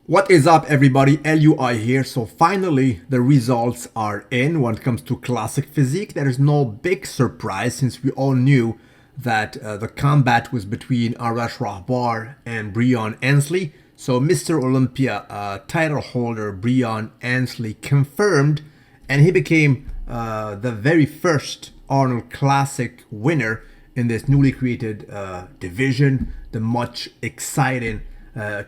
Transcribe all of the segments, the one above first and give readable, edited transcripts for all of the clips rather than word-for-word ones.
What is up, everybody? LUI here. So finally, the results are in when it comes to classic physique. There is no big surprise since we all knew that the combat was between Arash Rahbar and Breon Ansley. So Mr. Olympia title holder Breon Ansley confirmed, and he became the very first Arnold Classic winner in this newly created division, the much exciting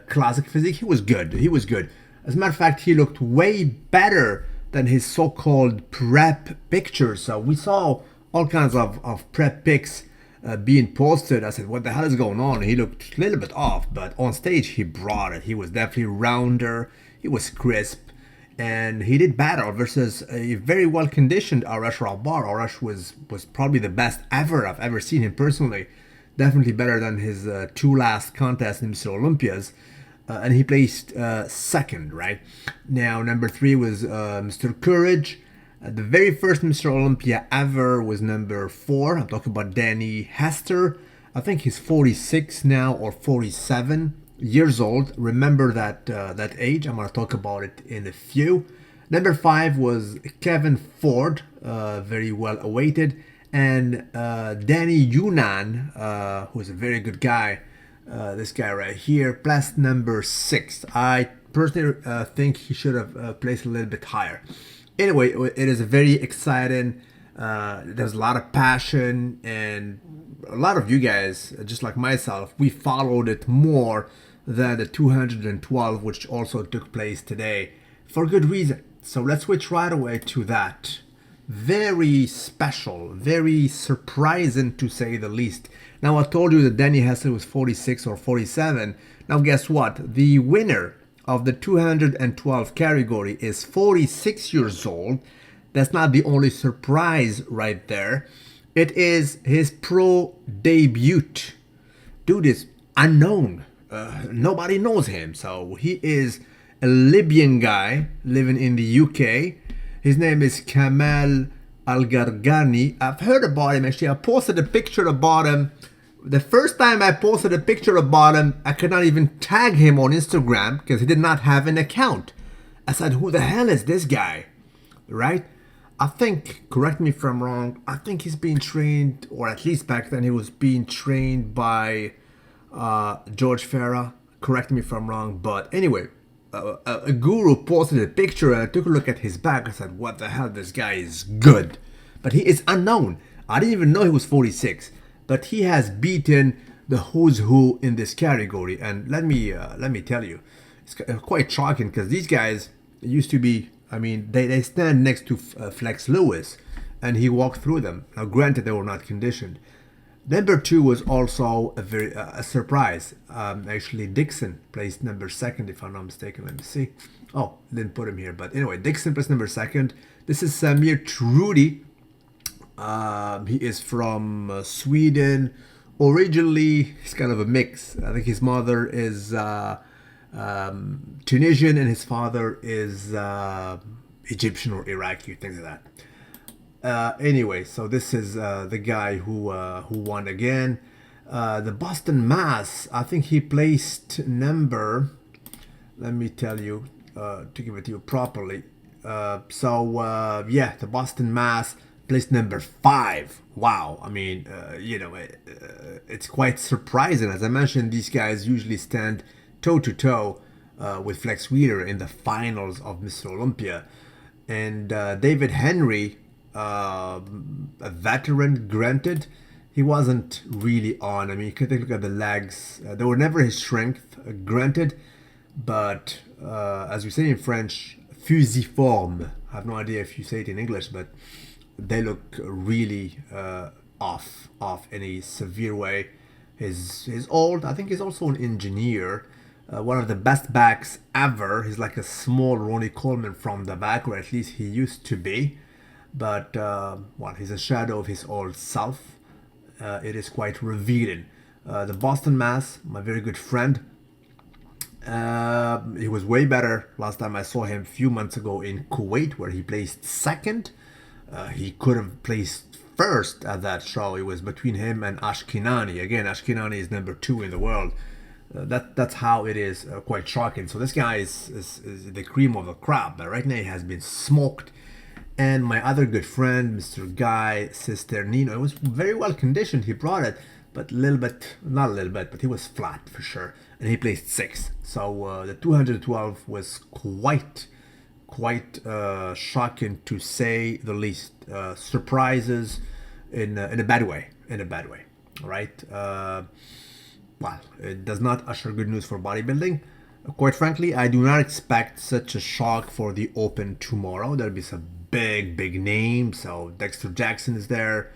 classic physique. He was good. He was good. As a matter of fact, he looked way better than his so-called prep pictures. So we saw all kinds of prep pics being posted. I said, what the hell is going on? He looked a little bit off, but on stage he brought it. He was definitely rounder. He was crisp. And he did battle versus a very well-conditioned Arash Rahbar. Arash was probably the best ever I've ever seen him personally. Definitely better than his two last contests in Mr. Olympias. And he placed second, right? Now, number 3 was Mr. Courage. The very first Mr. Olympia ever was number 4. I'm talking about Danny Hester. I think he's 46 now or 47 years old. Remember that age. I'm going to talk about it in a few. Number 5 was Kevin Ford, very well awaited. And Danny Yunnan, who's a very good guy, this guy right here, placed number 6. I personally think he should have placed a little bit higher. Anyway, it is very exciting. There's a lot of passion, and a lot of you guys, just like myself, we followed it more than the 212, which also took place today, for good reason. So let's switch right away to that. Very special, very surprising to say the least. Now, I told you that Danny Hester was 46 or 47. Now, guess what? The winner of the 212 category is 46 years old. That's not the only surprise right there. It is his pro debut. Dude is unknown. Nobody knows him. So he is a Libyan guy living in the UK. His name is Kamal Al-Gargani. I've heard about him actually. I posted a picture about him. The first time I posted a picture about him, I could not even tag him on Instagram because he did not have an account. I said, who the hell is this guy? Right? I think, correct me if I'm wrong, I think he's being trained, or at least back then he was being trained by George Farah. Correct me if I'm wrong. But anyway, a guru posted a picture and I took a look at his back. I said, what the hell, this guy is good. But he is unknown. I didn't even know he was 46. But he has beaten the who's who in this category. And let me tell you, it's quite shocking because these guys used to be, I mean, they stand next to Flex Lewis and he walked through them. Now, granted, they were not conditioned. Number 2 was also a surprise. Actually, Dixon placed number 2nd, if I'm not mistaken. Let me see. Oh, didn't put him here. But anyway, Dixon placed number 2nd. This is Samir Trudi. He is from Sweden. Originally, he's kind of a mix. I think his mother is Tunisian and his father is Egyptian or Iraqi, things like that. Anyway, so this is the guy who won again. The Boston Mass, I think he placed number, let me tell you, to give it to you properly. Yeah, the Boston Mass placed number 5. Wow, I mean, it's quite surprising. As I mentioned, these guys usually stand toe-to-toe with Flex Wheeler in the finals of Mr. Olympia. And David Henry, a veteran, granted, he wasn't really on. I mean, you can take a look at the legs. They were never his strength, granted, but as we say in French, fusiforme. I have no idea if you say it in English, but they look really off in a severe way. He's old. I think he's also an engineer. One of the best backs ever. He's like a small Ronnie Coleman from the back, or at least he used to be. But he's a shadow of his old self. It is quite revealing. The Boston Mass, my very good friend. He was way better last time I saw him a few months ago in Kuwait, where he placed 2nd. He could have placed 1st at that show. It was between him and Ashkinani. Again, Ashkinani is number 2 in the world. That's how it is, quite shocking. So this guy is the cream of the crop, but right now he has been smoked. And my other good friend, Mr. Guy Cisternino, it was very well conditioned. He brought it, but a little bit, not a little bit, but he was flat for sure. And he placed 6. So the 212 was quite shocking to say the least. Surprises in a bad way. In a bad way, right? Well, it does not usher good news for bodybuilding. Quite frankly, I do not expect such a shock for the Open tomorrow. There'll be some big names. So Dexter Jackson is there.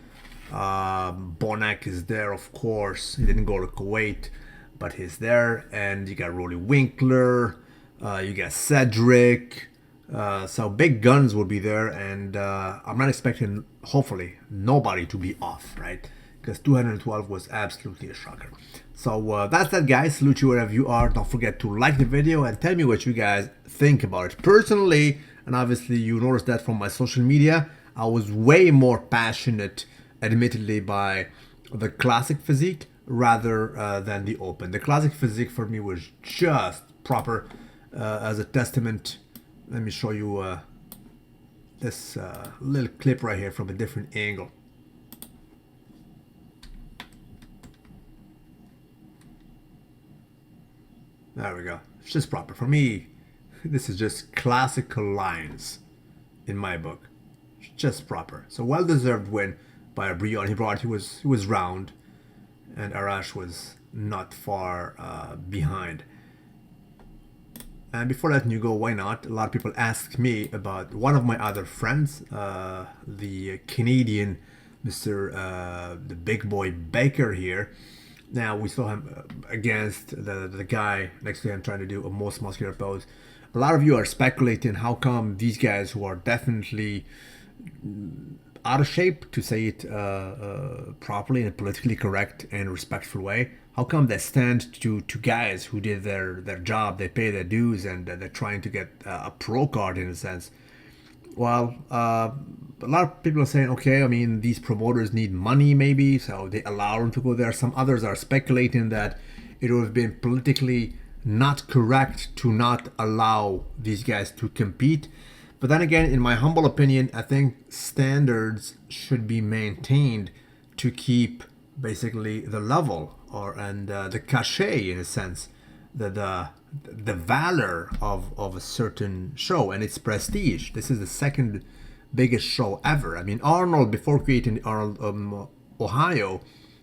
Bonac is there, of course. He didn't go to Kuwait, but he's there. And you got Rolly Winkler. You got Cedric. So big guns will be there. And I'm not expecting, hopefully, nobody to be off, right? Because 212 was absolutely a shocker. So that's that, guys. Salute you wherever you are. Don't forget to like the video and tell me what you guys think about it. Personally, and obviously you noticed that from my social media, I was way more passionate, admittedly, by the classic physique rather than the Open. The classic physique for me was just proper as a testament. Let me show you this little clip right here from a different angle. There we go. It's just proper. For me, this is just classical lines in my book. It's just proper. So well-deserved win by Brion. He was round, and Arash was not far behind. And before letting you go, why not? A lot of people ask me about one of my other friends, the Canadian Mr. The Big Boy Baker here. Now we saw him against the guy next to him trying to do a most muscular pose. A lot of you are speculating how come these guys who are definitely out of shape, to say it properly in a politically correct and respectful way, how come they stand to guys who did their job, they pay their dues, and they're trying to get a pro card in a sense. Well, a lot of people are saying, okay, I mean, these promoters need money maybe, so they allow them to go there. Some others are speculating that it would have been politically not correct to not allow these guys to compete. But then again, in my humble opinion, I think standards should be maintained to keep basically the level and the cachet, in a sense, the valor of a certain show and its prestige. This is the second biggest show ever. I mean, Arnold, before creating Arnold Ohio,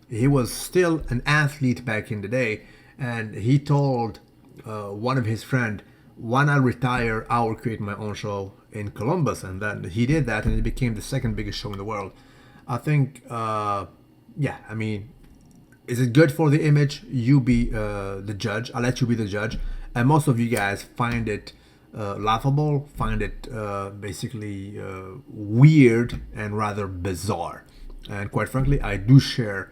he was still an athlete back in the day, and he told one of his friend, when I retire, I will create my own show in Columbus. And then he did that, and it became the second biggest show in the world. I think, yeah, I mean, is it good for the image? You be the judge. I'll let you be the judge. And most of you guys find it laughable, find it basically weird and rather bizarre. And quite frankly, I do share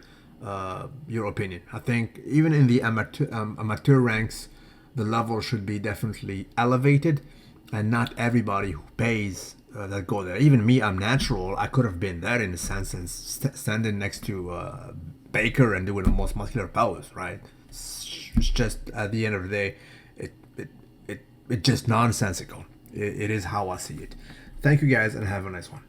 your opinion. I think even in the amateur ranks, the level should be definitely elevated, and not everybody who pays that go there. Even me, I'm natural. I could have been there in a sense and standing next to Baker and doing the most muscular pose, right? It's just, at the end of the day, it's just nonsensical. It is how I see it. Thank you guys, and have a nice one.